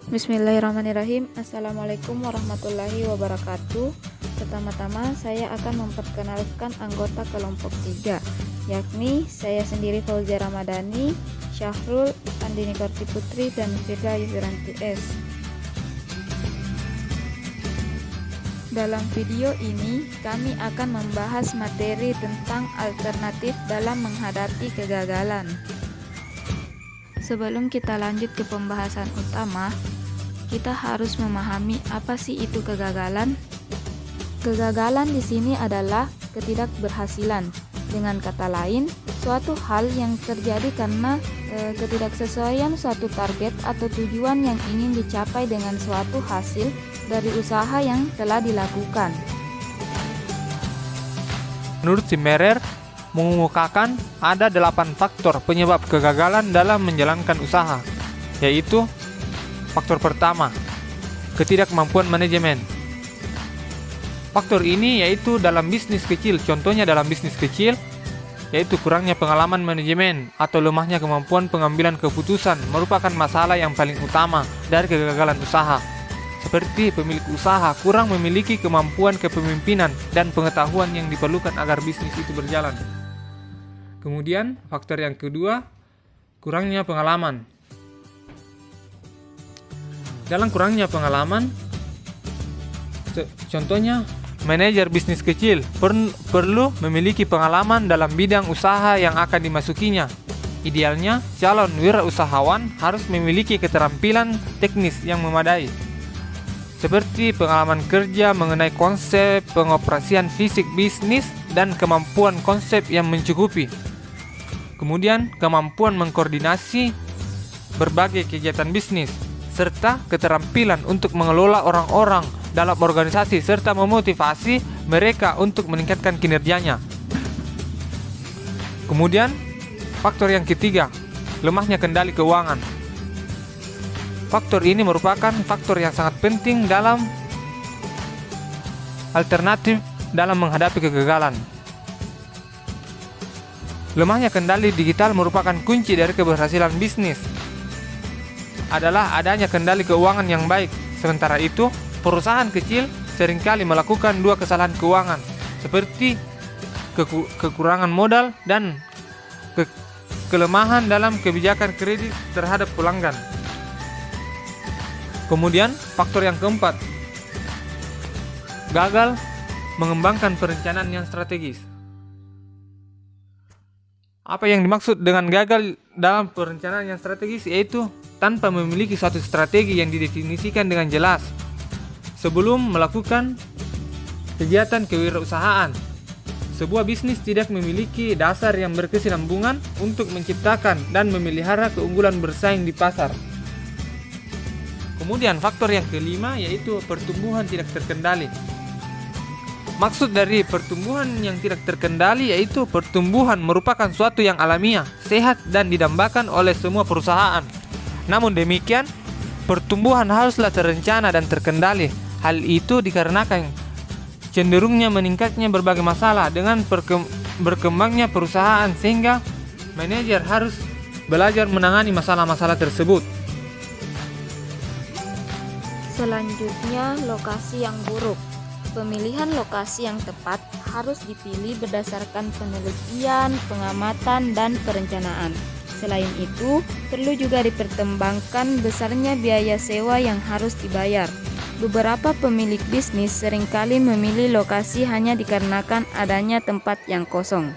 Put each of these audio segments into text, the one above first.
Bismillahirrahmanirrahim. Assalamualaikum warahmatullahi wabarakatuh. Pertama-tama saya akan memperkenalkan anggota kelompok 3, yakni saya sendiri Fauzia Ramadhani, Syahrul, Andini Karti Putri, dan Firda Yusranti S. Dalam video ini kami akan membahas materi tentang alternatif dalam menghadapi kegagalan. Sebelum kita lanjut ke pembahasan utama, kita harus memahami apa sih itu kegagalan. Kegagalan di sini adalah ketidakberhasilan. Dengan kata lain, suatu hal yang terjadi karena ketidaksesuaian suatu target atau tujuan yang ingin dicapai dengan suatu hasil dari usaha yang telah dilakukan. Menurut Zimmerer, mengemukakan ada 8 faktor penyebab kegagalan dalam menjalankan usaha, yaitu faktor pertama, ketidakmampuan manajemen. Faktor ini yaitu dalam bisnis kecil, contohnya dalam bisnis kecil, yaitu kurangnya pengalaman manajemen atau lemahnya kemampuan pengambilan keputusan merupakan masalah yang paling utama dari kegagalan usaha. Seperti pemilik usaha kurang memiliki kemampuan kepemimpinan dan pengetahuan yang diperlukan agar bisnis itu berjalan. Kemudian, faktor yang kedua, kurangnya pengalaman. Dalam kurangnya pengalaman, contohnya, manajer bisnis kecil perlu memiliki pengalaman dalam bidang usaha yang akan dimasukinya. Idealnya, calon wirausahawan harus memiliki keterampilan teknis yang memadai, seperti pengalaman kerja mengenai konsep pengoperasian fisik bisnis dan kemampuan konsep yang mencukupi. Kemudian, kemampuan mengkoordinasi berbagai kegiatan bisnis, serta keterampilan untuk mengelola orang-orang dalam organisasi serta memotivasi mereka untuk meningkatkan kinerjanya. Kemudian, faktor yang ketiga, lemahnya kendali keuangan. Faktor ini merupakan faktor yang sangat penting dalam alternatif dalam menghadapi kegagalan. Lemahnya kendali digital merupakan kunci dari keberhasilan bisnis. Adalah adanya kendali keuangan yang baik. Sementara itu, perusahaan kecil seringkali melakukan 2 kesalahan keuangan, seperti kekurangan modal dan kelemahan dalam kebijakan kredit terhadap pelanggan. Kemudian, faktor yang keempat, gagal mengembangkan perencanaan yang strategis. Apa yang dimaksud dengan gagal dalam perencanaan yang strategis, yaitu tanpa memiliki suatu strategi yang didefinisikan dengan jelas sebelum melakukan kegiatan kewirausahaan. Sebuah bisnis tidak memiliki dasar yang berkesinambungan untuk menciptakan dan memelihara keunggulan bersaing di pasar. Kemudian faktor yang kelima yaitu pertumbuhan tidak terkendali. Maksud dari pertumbuhan yang tidak terkendali yaitu pertumbuhan merupakan suatu yang alamiah, sehat dan didambakan oleh semua perusahaan. Namun demikian, pertumbuhan haruslah terencana dan terkendali. Hal itu dikarenakan cenderungnya meningkatnya berbagai masalah dengan berkembangnya perusahaan, sehingga manajer harus belajar menangani masalah-masalah tersebut. Selanjutnya, lokasi yang buruk. Pemilihan lokasi yang tepat harus dipilih berdasarkan penelitian, pengamatan, dan perencanaan. Selain itu, perlu juga dipertimbangkan besarnya biaya sewa yang harus dibayar. Beberapa pemilik bisnis seringkali memilih lokasi hanya dikarenakan adanya tempat yang kosong.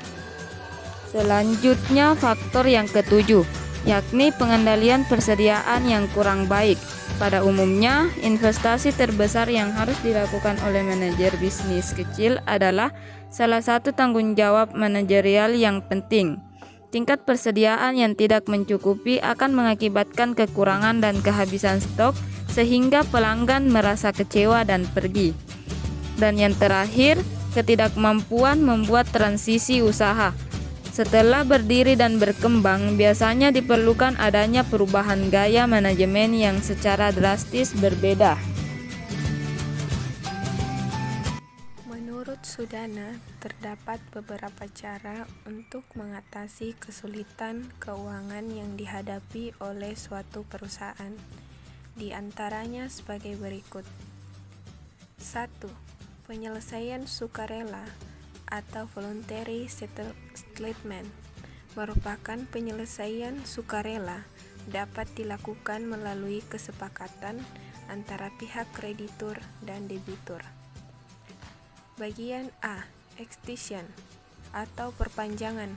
Selanjutnya, faktor yang ketujuh, yakni pengendalian persediaan yang kurang baik. Pada umumnya, investasi terbesar yang harus dilakukan oleh manajer bisnis kecil adalah salah satu tanggung jawab manajerial yang penting. Tingkat persediaan yang tidak mencukupi akan mengakibatkan kekurangan dan kehabisan stok, sehingga pelanggan merasa kecewa dan pergi. Dan yang terakhir, ketidakmampuan membuat transisi usaha. Setelah berdiri dan berkembang, biasanya diperlukan adanya perubahan gaya manajemen yang secara drastis berbeda. Menurut Sudana, terdapat beberapa cara untuk mengatasi kesulitan keuangan yang dihadapi oleh suatu perusahaan. di antaranya sebagai berikut. 1. Penyelesaian sukarela atau voluntary settlement merupakan penyelesaian sukarela dapat dilakukan melalui kesepakatan antara pihak kreditur dan debitur. Bagian A. Extension atau perpanjangan.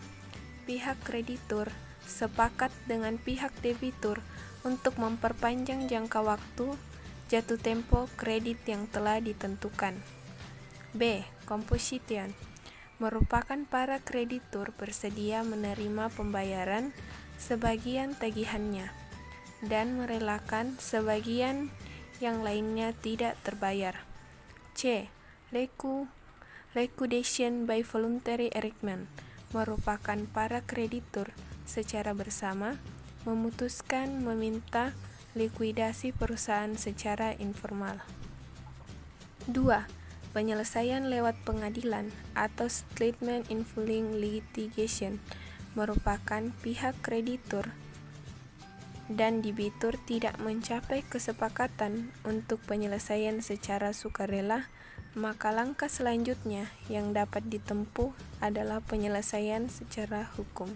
Pihak kreditur sepakat dengan pihak debitur untuk memperpanjang jangka waktu jatuh tempo kredit yang telah ditentukan. B. Composition merupakan para kreditur bersedia menerima pembayaran sebagian tagihannya dan merelakan sebagian yang lainnya tidak terbayar. C. Liquidation by voluntary arrangement merupakan para kreditur secara bersama memutuskan meminta likuidasi perusahaan secara informal. 2. Penyelesaian lewat pengadilan atau settlement involving litigation merupakan pihak kreditur dan debitur tidak mencapai kesepakatan untuk penyelesaian secara sukarela, maka langkah selanjutnya yang dapat ditempuh adalah penyelesaian secara hukum.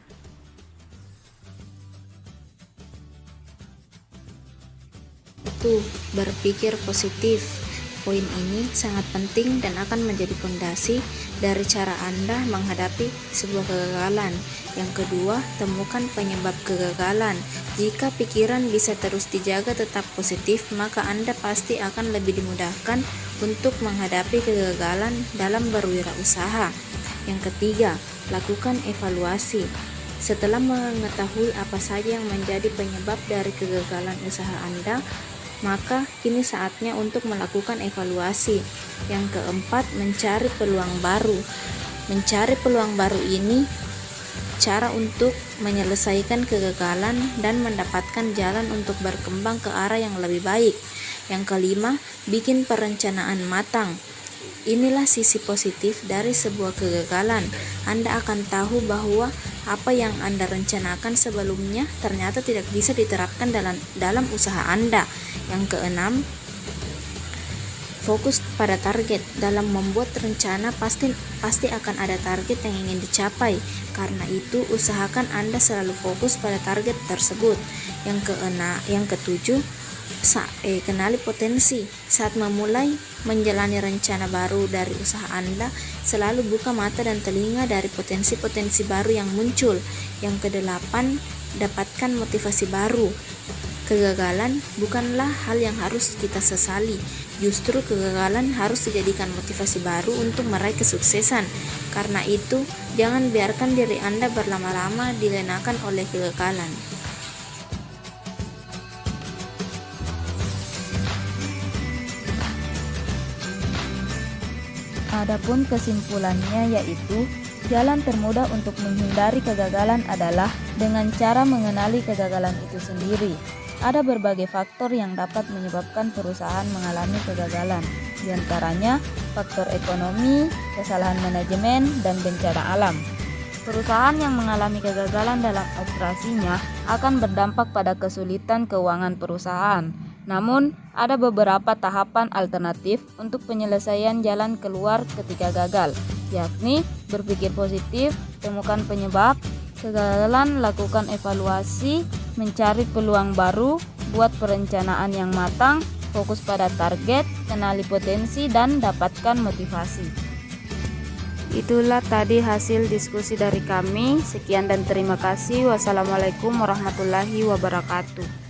Itu berpikir positif. Poin ini sangat penting dan akan menjadi fondasi dari cara Anda menghadapi sebuah kegagalan. Yang kedua, temukan penyebab kegagalan. Jika pikiran bisa terus dijaga tetap positif, maka Anda pasti akan lebih dimudahkan untuk menghadapi kegagalan dalam berwirausaha. Yang ketiga, lakukan evaluasi. Setelah mengetahui apa saja yang menjadi penyebab dari kegagalan usaha Anda, maka kini saatnya untuk melakukan evaluasi. Yang keempat, mencari peluang baru. Mencari peluang baru ini cara untuk menyelesaikan kegagalan dan mendapatkan jalan untuk berkembang ke arah yang lebih baik. Yang kelima, bikin perencanaan matang. Inilah sisi positif dari sebuah kegagalan. Anda akan tahu bahwa apa yang Anda rencanakan sebelumnya ternyata tidak bisa diterapkan dalam usaha Anda. Yang keenam, fokus pada target. Dalam membuat rencana pasti akan ada target yang ingin dicapai. Karena itu, usahakan Anda selalu fokus pada target tersebut. Yang ketujuh, kenali potensi. Saat memulai menjalani rencana baru dari usaha Anda, selalu buka mata dan telinga dari potensi-potensi baru yang muncul. Yang kedelapan, dapatkan motivasi baru. Kegagalan bukanlah hal yang harus kita sesali. Justru kegagalan harus dijadikan motivasi baru untuk meraih kesuksesan. Karena itu, jangan biarkan diri Anda berlama-lama dilenakan oleh kegagalan. Adapun kesimpulannya yaitu jalan termudah untuk menghindari kegagalan adalah dengan cara mengenali kegagalan itu sendiri. Ada berbagai faktor yang dapat menyebabkan perusahaan mengalami kegagalan, di antaranya faktor ekonomi, kesalahan manajemen, dan bencana alam. Perusahaan yang mengalami kegagalan dalam operasinya akan berdampak pada kesulitan keuangan perusahaan. Namun, ada beberapa tahapan alternatif untuk penyelesaian jalan keluar ketika gagal, yakni berpikir positif, temukan penyebab kegagalan, lakukan evaluasi, mencari peluang baru, buat perencanaan yang matang, fokus pada target, kenali potensi, dan dapatkan motivasi. Itulah tadi hasil diskusi dari kami. Sekian dan terima kasih. Wassalamualaikum warahmatullahi wabarakatuh.